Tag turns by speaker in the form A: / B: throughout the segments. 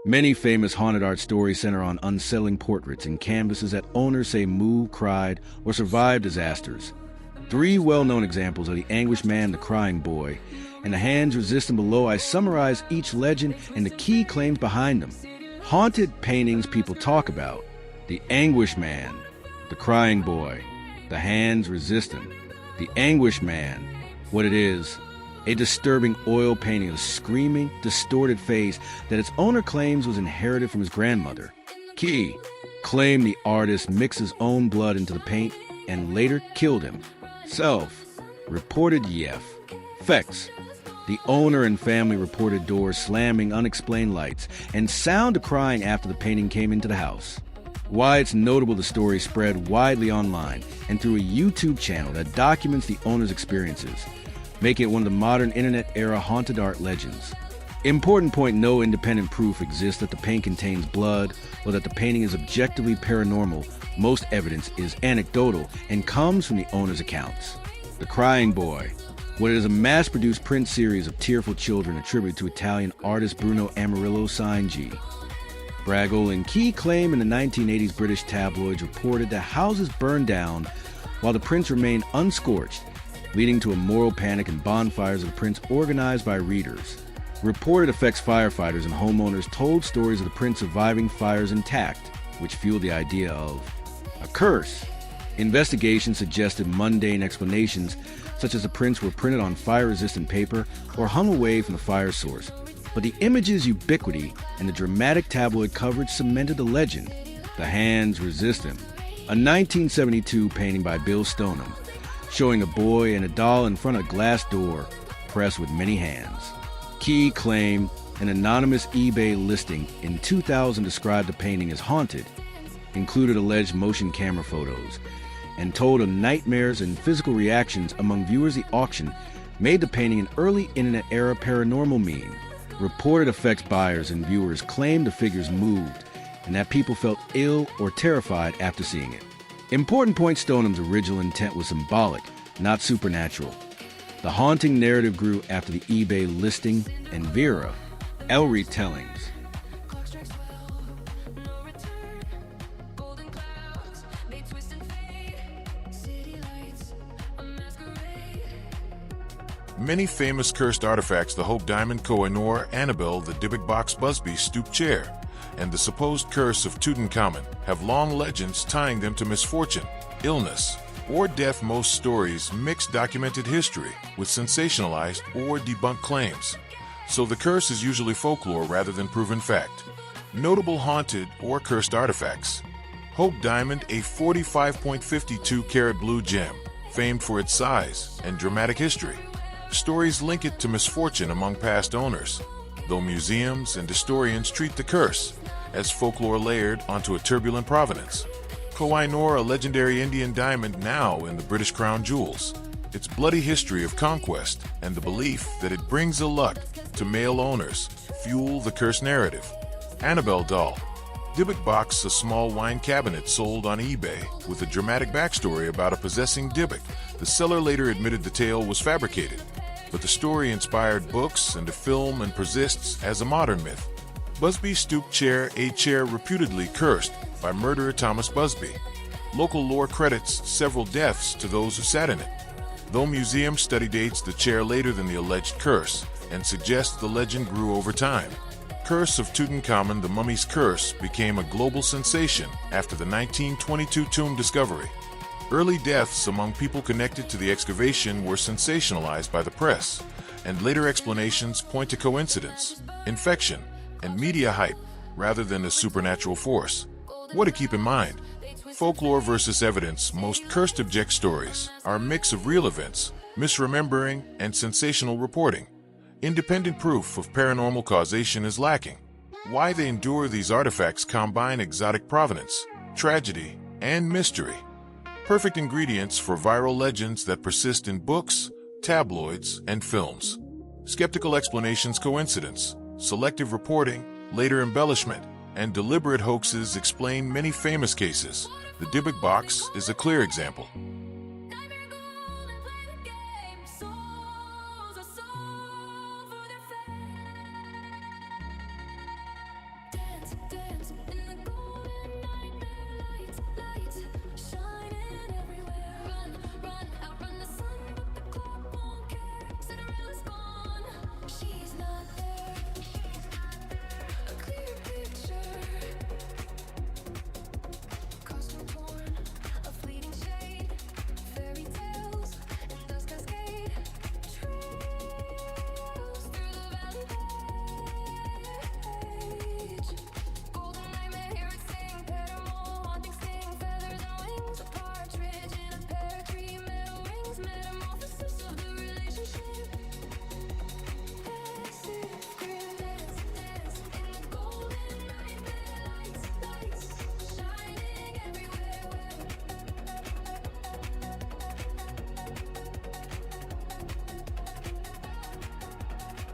A: Many famous haunted art stories center on unsettling portraits and canvases that owners say moved, cried, or survived disasters. Three well-known examples are the Anguished Man, the Crying Boy, and the Hands Resisting Below. I summarize each legend and the key claims behind them. Haunted paintings people talk about: the Anguished Man, the Crying Boy, the Hands Resisting. The Anguished Man, what it is: a disturbing oil painting of a screaming, distorted face that its owner claims was inherited from his grandmother. Key: claim the artist mixed his own blood into the paint and later killed him. Self: reported Yef. Effects: the owner and family reported doors slamming, unexplained lights, and sound of crying after the painting came into the house. Why it's notable: the story spread widely online and through a YouTube channel that documents the owner's experiences, making it one of the modern internet-era haunted art legends. Important point: no independent proof exists that the paint contains blood or that the painting is objectively paranormal. Most evidence is anecdotal and comes from the owner's accounts. The Crying Boy, what is a mass-produced print series of tearful children attributed to Italian artist Bruno Amarillo, signed G. Bragolin. Key claim in the 1980s British tabloids reported that houses burned down while the prints remained unscorched, leading to a moral panic and bonfires of the prints organized by readers. Reported effects: firefighters and homeowners told stories of the prints surviving fires intact, which fueled the idea of a curse. Investigations suggested mundane explanations, such as the prints were printed on fire-resistant paper or hung away from the fire source. But the image's ubiquity and the dramatic tabloid coverage cemented the legend. The Hands Resistant, a 1972 painting by Bill Stoneham, showing a boy and a doll in front of a glass door pressed with many hands. Key claim an anonymous eBay listing in 2000 described the painting as haunted, included alleged motion camera photos, and told of nightmares and physical reactions among viewers. The auction made the painting an early internet-era paranormal meme. Reported effects: buyers and viewers claimed the figures moved and that people felt ill or terrified after seeing it. Important point: Stoneham's original intent was symbolic, not supernatural. The haunting narrative grew after the eBay listing and Vera L. retellings.
B: Many famous cursed artifacts: the Hope Diamond, Koh-i-Noor, Annabelle, the Dybbuk box, Busby stoop chair, and the supposed curse of Tutankhamun, have long legends tying them to misfortune, illness, or death. Most stories mix documented history with sensationalized or debunked claims, so the curse is usually folklore rather than proven fact. Notable haunted or cursed artifacts: Hope Diamond, a 45.52-carat blue gem, famed for its size and dramatic history. Stories link it to misfortune among past owners, though museums and historians treat the curse as folklore layered onto a turbulent provenance. Koh-i-Noor, a legendary Indian diamond now in the British Crown Jewels. Its bloody history of conquest and the belief that it brings ill luck to male owners fuel the curse narrative. Annabelle doll, Dybbuk box, a small wine cabinet sold on eBay with a dramatic backstory about a possessing Dybbuk. The seller later admitted the tale was fabricated, but the story inspired books and a film and persists as a modern myth. Busby stoop chair, a chair reputedly cursed by murderer Thomas Busby. Local lore credits several deaths to those who sat in it, though museum study dates the chair later than the alleged curse and suggests the legend grew over time. Curse of Tutankhamun, the mummy's curse, became a global sensation after the 1922 tomb discovery. Early deaths among people connected to the excavation were sensationalized by the press, and later explanations point to coincidence, infection, and media hype rather than a supernatural force. What to keep in mind: folklore versus evidence. Most cursed object stories are a mix of real events, misremembering, and sensational reporting. Independent proof of paranormal causation is lacking. Why they endure: these artifacts combine exotic provenance, tragedy, and mystery. Perfect ingredients for viral legends that persist in books, tabloids, and films. Skeptical explanations: coincidence, selective reporting, later embellishment, and deliberate hoaxes explain many famous cases. The Dybbuk box is a clear example.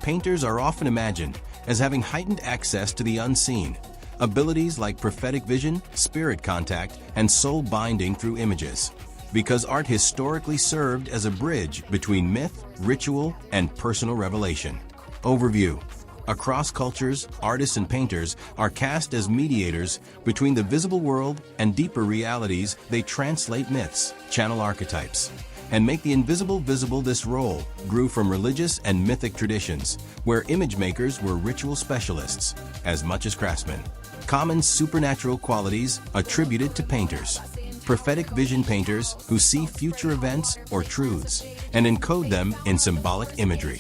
C: painters are often imagined as having heightened access to the unseen, abilities like prophetic vision, spirit contact, and soul binding through images, because art historically served as a bridge between myth, ritual, and personal revelation. Overview. Across cultures, artists and painters are cast as mediators between the visible world and deeper realities. They translate myths, channel archetypes, and make the invisible visible. This role grew from religious and mythic traditions, where image makers were ritual specialists, as much as craftsmen. Common supernatural qualities attributed to painters. Prophetic vision painters who see future events or truths and encode them in symbolic imagery.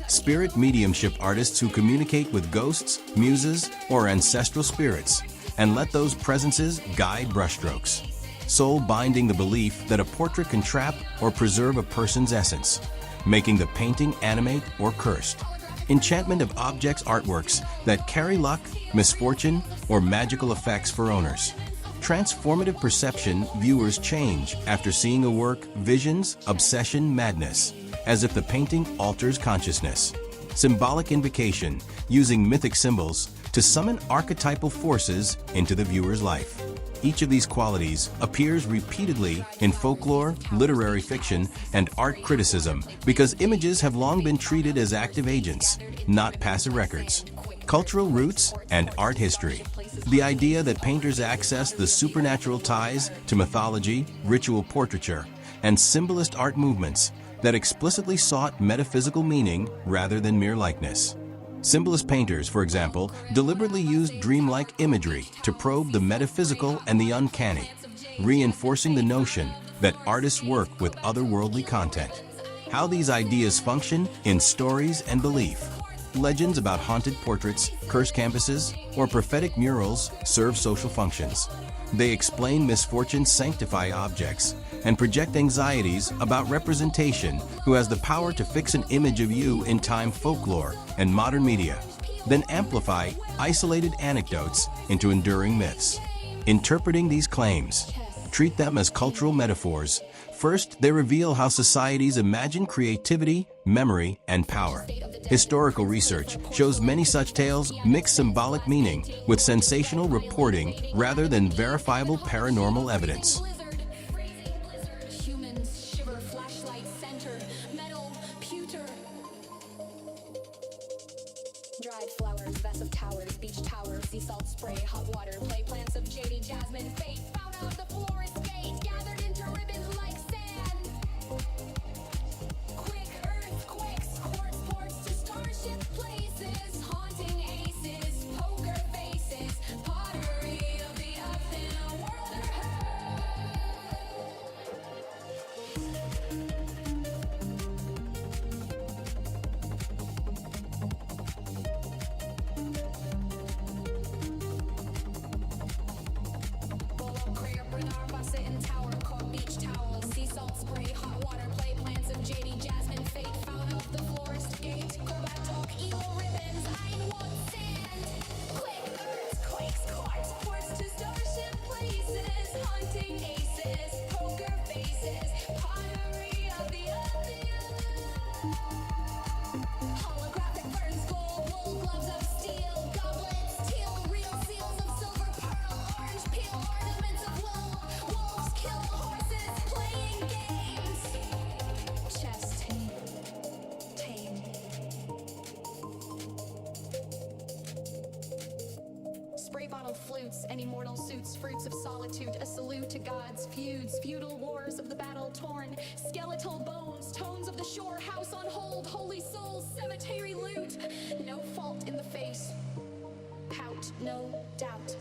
C: Spirit mediumship artists who communicate with ghosts, muses, or ancestral spirits and let those presences guide brushstrokes. Soul binding, the belief that a portrait can trap or preserve a person's essence, making the painting animate or cursed. Enchantment of objects, artworks that carry luck, misfortune, or magical effects for owners. Transformative perception, viewers change after seeing a work, visions, obsession, madness, as if the painting alters consciousness. Symbolic invocation, using mythic symbols to summon archetypal forces into the viewer's life. Each of these qualities appears repeatedly in folklore, literary fiction, and art criticism because images have long been treated as active agents, not passive records. Cultural roots and art history. The idea that painters access the supernatural ties to mythology, ritual portraiture, and symbolist art movements that explicitly sought metaphysical meaning rather than mere likeness. Symbolist painters, for example, deliberately used dreamlike imagery to probe the metaphysical and the uncanny, reinforcing the notion that artists work with otherworldly content. How these ideas function in stories and belief. Legends about haunted portraits, cursed canvases, or prophetic murals serve social functions. They explain misfortune, sanctify objects, and project anxieties about representation. Who has the power to fix an image of you in time, folklore, and modern media, then amplify isolated anecdotes into enduring myths. Interpreting these claims, treat them as cultural metaphors. First, they reveal how societies imagine creativity, memory, and power. Historical research shows many such tales mix symbolic meaning with sensational reporting rather than verifiable paranormal evidence.
D: Dried flowers, vest of towers, beach towers, sea salt spray, hot water, play plants of jade, jasmine, fate, found of the florist gate, gathered into ribbons like sand. Quick earthquakes, quartz ports to starship places, haunting aces, poker faces, pottery of the earth in a world of hurt. Sitting tower, called beach towel, sea salt spray, hot water, play plants of jade, jasmine, fate, found of the florist gate, combat dog, eel ribbons, iron one sand. Quick earthquakes, quartz ports to starship places, hunting aces, poker faces, pottery of the holographic ferns, gold, wool, gloves of steel, goblets, teal, real seals of silver, pearl, orange peel, ornaments of wool. Wolves kill horses playing games. Chess tame. Spray bottle flutes and immortal suits, fruits of solitude, a salute to gods, feuds, feudal wars of the battle torn, skeletal bones, tones of the shore, house on hold, holy souls, cemetery loot. No fault in the face, pout, no doubt.